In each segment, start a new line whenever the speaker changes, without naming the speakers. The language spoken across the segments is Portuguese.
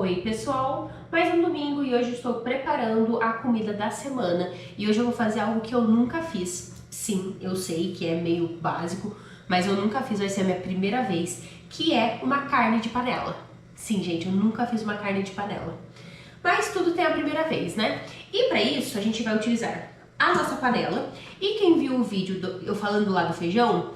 Oi pessoal, mais um domingo e hoje estou preparando a comida da semana e hoje eu vou fazer algo que eu nunca fiz. Sim, eu sei que é meio básico, mas eu nunca fiz, vai ser a minha primeira vez, que é uma carne de panela. Sim, gente, eu nunca fiz uma carne de panela. Mas tudo tem a primeira vez, né? E para isso a gente vai utilizar a nossa panela. E quem viu o vídeo eu falando lá do feijão,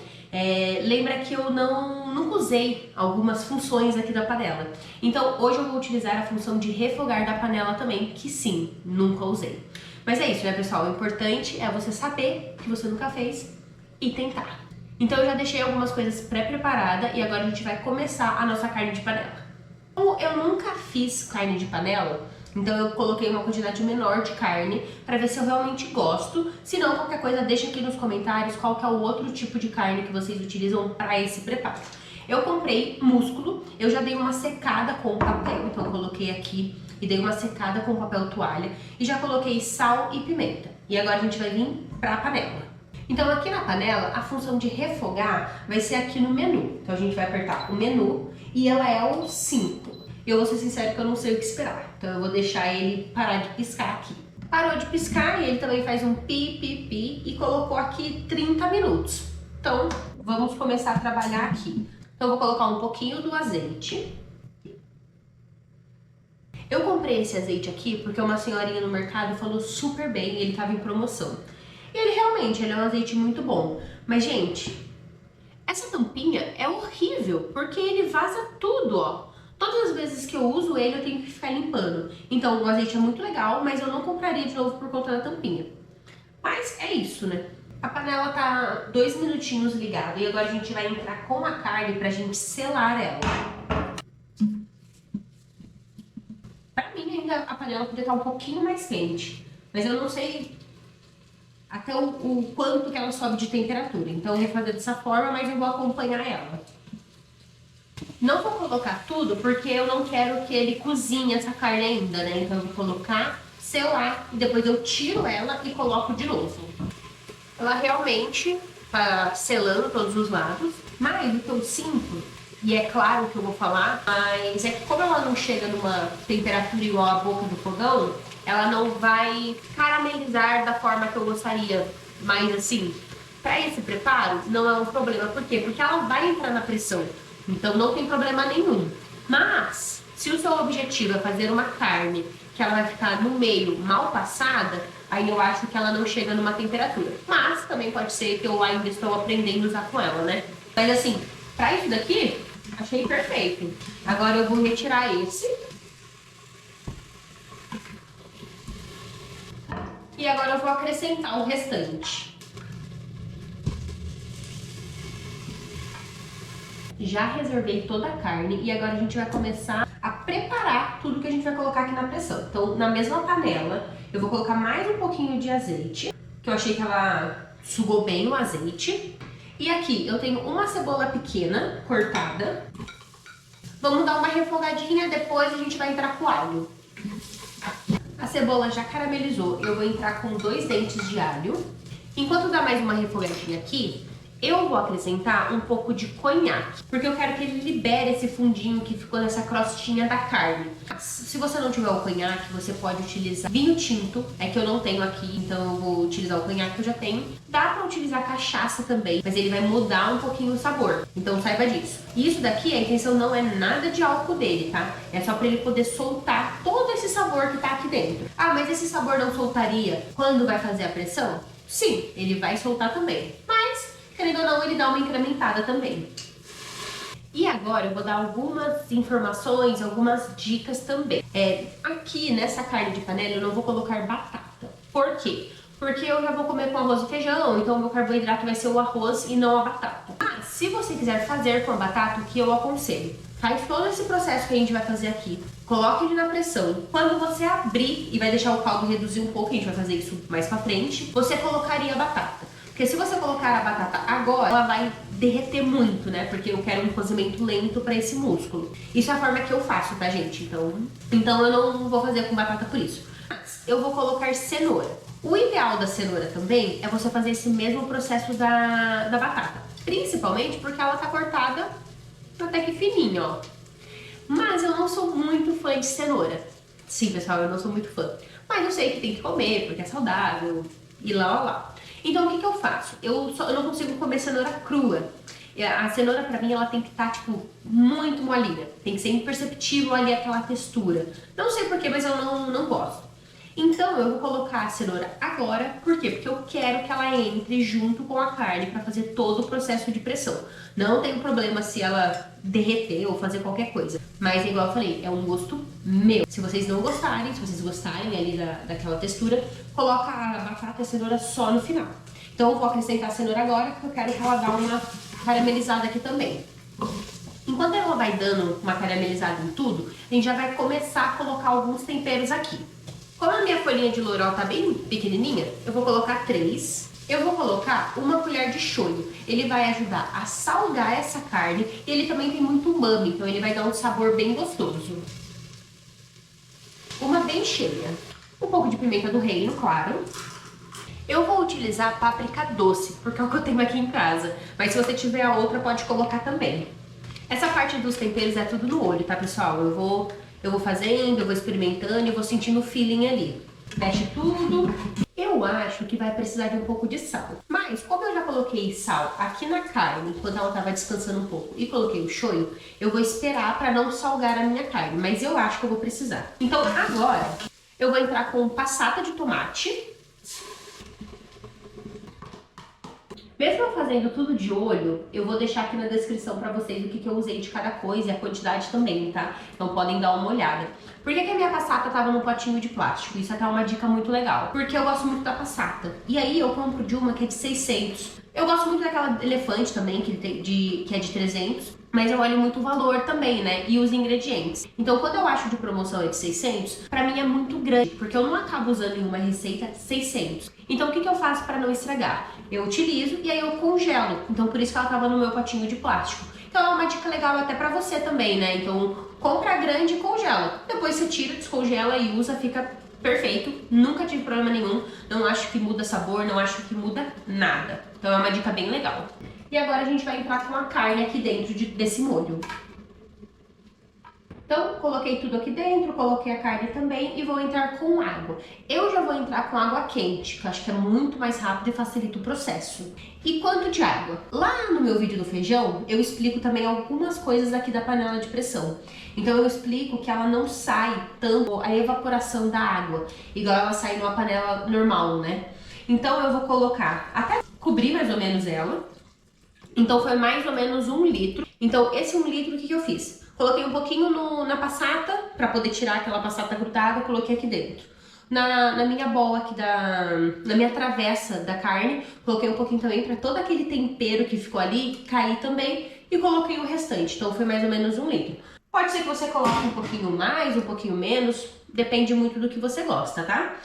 lembra que eu nunca usei algumas funções aqui da panela. Então hoje eu vou utilizar a função de refogar da panela também, que sim, nunca usei. Mas é isso, né, pessoal? O importante é você saber que você nunca fez e tentar. Então eu já deixei algumas coisas pré-preparadas e agora a gente vai começar a nossa carne de panela. Como eu nunca fiz carne de panela, então eu coloquei uma quantidade menor de carne para ver se eu realmente gosto. Se não, qualquer coisa deixa aqui nos comentários qual que é o outro tipo de carne que vocês utilizam para esse preparo. Eu comprei músculo, eu já dei uma secada com papel, então eu coloquei aqui e dei uma secada com papel toalha e já coloquei sal e pimenta. E agora a gente vai vir para a panela. Então aqui na panela, a função de refogar vai ser aqui no menu. Então a gente vai apertar o menu e ela é o 5. Eu vou ser sincero que eu não sei o que esperar, então eu vou deixar ele parar de piscar aqui. Parou de piscar e ele também faz um pi, pi, pi e colocou aqui 30 minutos. Então vamos começar a trabalhar aqui. Então eu vou colocar um pouquinho do azeite. Eu comprei esse azeite aqui porque uma senhorinha no mercado falou super bem, ele estava em promoção. E ele realmente, ele é um azeite muito bom. Mas gente, essa tampinha é horrível porque ele vaza tudo, ó. Todas as vezes que eu uso ele, eu tenho que ficar limpando. Então, o azeite é muito legal, mas eu não compraria de novo por conta da tampinha. Mas é isso, né? A panela tá 2 minutinhos ligada e agora a gente vai entrar com a carne pra gente selar ela. Pra mim, ainda a panela podia estar um pouquinho mais quente, mas eu não sei até o quanto que ela sobe de temperatura. Então, eu vou fazer dessa forma, mas eu vou acompanhar ela. Não vou colocar tudo porque eu não quero que ele cozinhe essa carne ainda, né? Então eu vou colocar, selar e depois eu tiro ela e coloco de novo. Ela realmente tá selando todos os lados, mas o que eu sinto, e é claro que eu vou falar, mas é que como ela não chega numa temperatura igual à boca do fogão, ela não vai caramelizar da forma que eu gostaria, mas assim, para esse preparo não é um problema. Por quê? Porque ela vai entrar na pressão. Então não tem problema nenhum. Mas, se o seu objetivo é fazer uma carne que ela vai ficar no meio mal passada, aí eu acho que ela não chega numa temperatura. Mas também pode ser que eu ainda estou aprendendo a usar com ela, né? Mas assim, pra isso daqui, achei perfeito. Agora eu vou retirar esse. E agora eu vou acrescentar o restante. Já reservei toda a carne e agora a gente vai começar a preparar tudo que a gente vai colocar aqui na pressão. Então, na mesma panela, eu vou colocar mais um pouquinho de azeite, que eu achei que ela sugou bem o azeite. E aqui eu tenho uma cebola pequena, cortada. Vamos dar uma refogadinha, depois a gente vai entrar com o alho. A cebola já caramelizou, eu vou entrar com 2 dentes de alho. Enquanto dá mais uma refogadinha aqui, eu vou acrescentar um pouco de conhaque, porque eu quero que ele libere esse fundinho que ficou nessa crostinha da carne. Se você não tiver o conhaque, você pode utilizar vinho tinto, é que eu não tenho aqui, então eu vou utilizar o conhaque que eu já tenho. Dá pra utilizar cachaça também, mas ele vai mudar um pouquinho o sabor, então saiba disso. E isso daqui, a intenção não é nada de álcool dele, tá? É só pra ele poder soltar todo esse sabor que tá aqui dentro. Ah, mas esse sabor não soltaria quando vai fazer a pressão? Sim, ele vai soltar também, mas querendo ou não, ele dá uma incrementada também. E agora eu vou dar algumas informações, algumas dicas também. Aqui nessa carne de panela eu não vou colocar batata. Por quê? Porque eu já vou comer com arroz e feijão, então o meu carboidrato vai ser o arroz e não a batata. Mas se você quiser fazer com a batata, o que eu aconselho? Faz todo esse processo que a gente vai fazer aqui, coloque ele na pressão. Quando você abrir e vai deixar o caldo reduzir um pouco, a gente vai fazer isso mais pra frente, você colocaria a batata. Porque se você colocar a batata agora, ela vai derreter muito, né? Porque eu quero um cozimento lento para esse músculo. Isso é a forma que eu faço, tá, gente? Então eu não vou fazer com batata por isso. Mas eu vou colocar cenoura. O ideal da cenoura também é você fazer esse mesmo processo da batata. Principalmente porque ela tá cortada até que fininha, ó. Mas eu não sou muito fã de cenoura. Sim, pessoal, eu não sou muito fã. Mas eu sei que tem que comer, porque é saudável, e lá. Então, o que que eu faço? Eu não consigo comer cenoura crua. A cenoura, pra mim, ela tem que estar, tipo, muito molinha. Tem que ser imperceptível ali aquela textura. Não sei porquê, mas eu não gosto. Então, eu vou colocar a cenoura agora. Por quê? Porque eu quero que ela entre junto com a carne pra fazer todo o processo de pressão. Não tem problema se ela derreter ou fazer qualquer coisa. Mas, igual eu falei, é um gosto meu. Se vocês não gostarem, se vocês gostarem ali daquela textura, coloca a batata e a cenoura só no final. Então, eu vou acrescentar a cenoura agora, porque eu quero que ela dê uma caramelizada aqui também. Enquanto ela vai dando uma caramelizada em tudo, a gente já vai começar a colocar alguns temperos aqui. Como a minha folhinha de louro tá bem pequenininha, eu vou colocar 3. Eu vou colocar uma colher de shoyu. Ele vai ajudar a salgar essa carne e ele também tem muito umami, então ele vai dar um sabor bem gostoso. Uma bem cheia. Um pouco de pimenta do reino, claro. Eu vou utilizar páprica doce, porque é o que eu tenho aqui em casa. Mas se você tiver a outra, pode colocar também. Essa parte dos temperos é tudo no olho, tá, pessoal? Eu vou fazendo, eu vou experimentando e vou sentindo o feeling ali. Mexe tudo. Eu acho que vai precisar de um pouco de sal. Mas, como eu já coloquei sal aqui na carne, enquanto ela tava descansando um pouco, e coloquei o shoyu, eu vou esperar para não salgar a minha carne. Mas eu acho que eu vou precisar. Então, agora, eu vou entrar com passata de tomate. Mesmo eu fazendo tudo de olho, eu vou deixar aqui na descrição pra vocês o que eu usei de cada coisa e a quantidade também, tá? Então podem dar uma olhada. Por que a minha passata tava num potinho de plástico? Isso até é uma dica muito legal. Porque eu gosto muito da passata. E aí eu compro de uma que é de 600. Eu gosto muito daquela elefante também, que é de 300. Mas eu olho muito o valor também, né? E os ingredientes. Então, quando eu acho de promoção é de 600, pra mim é muito grande, porque eu não acabo usando em uma receita 600. Então, o que eu faço pra não estragar? Eu utilizo e aí eu congelo. Então, por isso que ela tava no meu potinho de plástico. Então, é uma dica legal até pra você também, né? Então, compra grande e congela. Depois você tira, descongela e usa, fica perfeito. Nunca tive problema nenhum. Não acho que muda sabor, não acho que muda nada. Então, é uma dica bem legal. E agora a gente vai entrar com a carne aqui dentro desse molho. Então, coloquei tudo aqui dentro, coloquei a carne também e vou entrar com água. Eu já vou entrar com água quente, que eu acho que é muito mais rápido e facilita o processo. E quanto de água? Lá no meu vídeo do feijão, eu explico também algumas coisas aqui da panela de pressão. Então eu explico que ela não sai tanto a evaporação da água, igual ela sai numa panela normal, né? Então eu vou colocar, até cobrir mais ou menos ela. Então foi mais ou menos 1 litro. Então esse 1 litro, o que eu fiz? Coloquei um pouquinho na passata, pra poder tirar aquela passata grudada, coloquei aqui dentro. Na minha bola aqui, na minha travessa da carne, coloquei um pouquinho também pra todo aquele tempero que ficou ali cair também. E coloquei o restante, então foi mais ou menos 1 litro. Pode ser que você coloque um pouquinho mais, um pouquinho menos, depende muito do que você gosta, tá?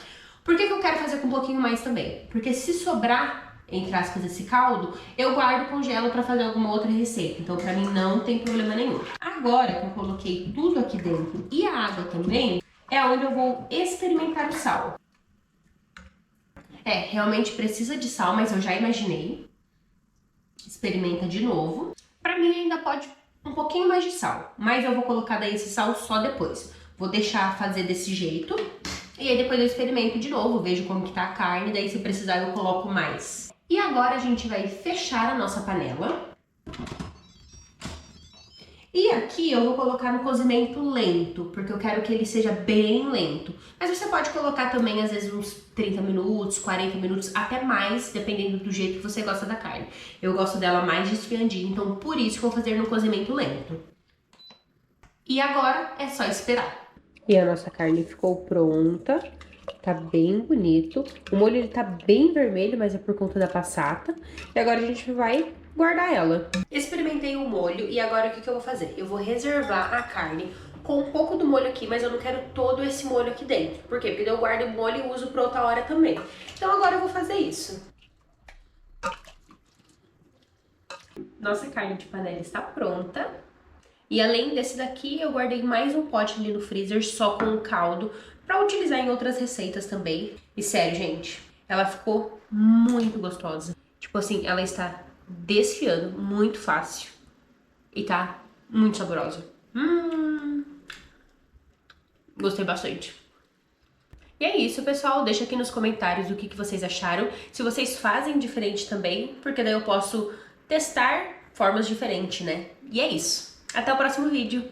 Por que eu quero fazer com um pouquinho mais também? Porque se sobrar, entre aspas, esse caldo, eu guardo e congelo pra fazer alguma outra receita. Então, pra mim, não tem problema nenhum. Agora que eu coloquei tudo aqui dentro e a água também, é onde eu vou experimentar o sal. Realmente precisa de sal, mas eu já imaginei. Experimenta de novo. Pra mim, ainda pode um pouquinho mais de sal, mas eu vou colocar daí esse sal só depois. Vou deixar fazer desse jeito. E aí depois eu experimento de novo, vejo como que tá a carne, daí se precisar eu coloco mais. E agora a gente vai fechar a nossa panela. E aqui eu vou colocar no cozimento lento, porque eu quero que ele seja bem lento. Mas você pode colocar também, às vezes, uns 30 minutos, 40 minutos, até mais, dependendo do jeito que você gosta da carne. Eu gosto dela mais desfiandinha, então por isso que eu vou fazer no cozimento lento. E agora é só esperar. E a nossa carne ficou pronta. Tá bem bonito. O molho ele tá bem vermelho, mas é por conta da passata. E agora a gente vai guardar ela. Experimentei o molho e agora o que eu vou fazer? Eu vou reservar a carne com um pouco do molho aqui, mas eu não quero todo esse molho aqui dentro. Por quê? Porque eu guardo o molho e uso pra outra hora também. Então agora eu vou fazer isso. Nossa carne de panela está pronta. E além desse daqui, eu guardei mais um pote ali no freezer só com o caldo pra utilizar em outras receitas também. E sério, gente, ela ficou muito gostosa. Tipo assim, ela está desfiando muito fácil e tá muito saborosa. Gostei bastante. E é isso, pessoal. Deixa aqui nos comentários o que vocês acharam. Se vocês fazem diferente também, porque daí eu posso testar formas diferentes, né? E é isso. Até o próximo vídeo.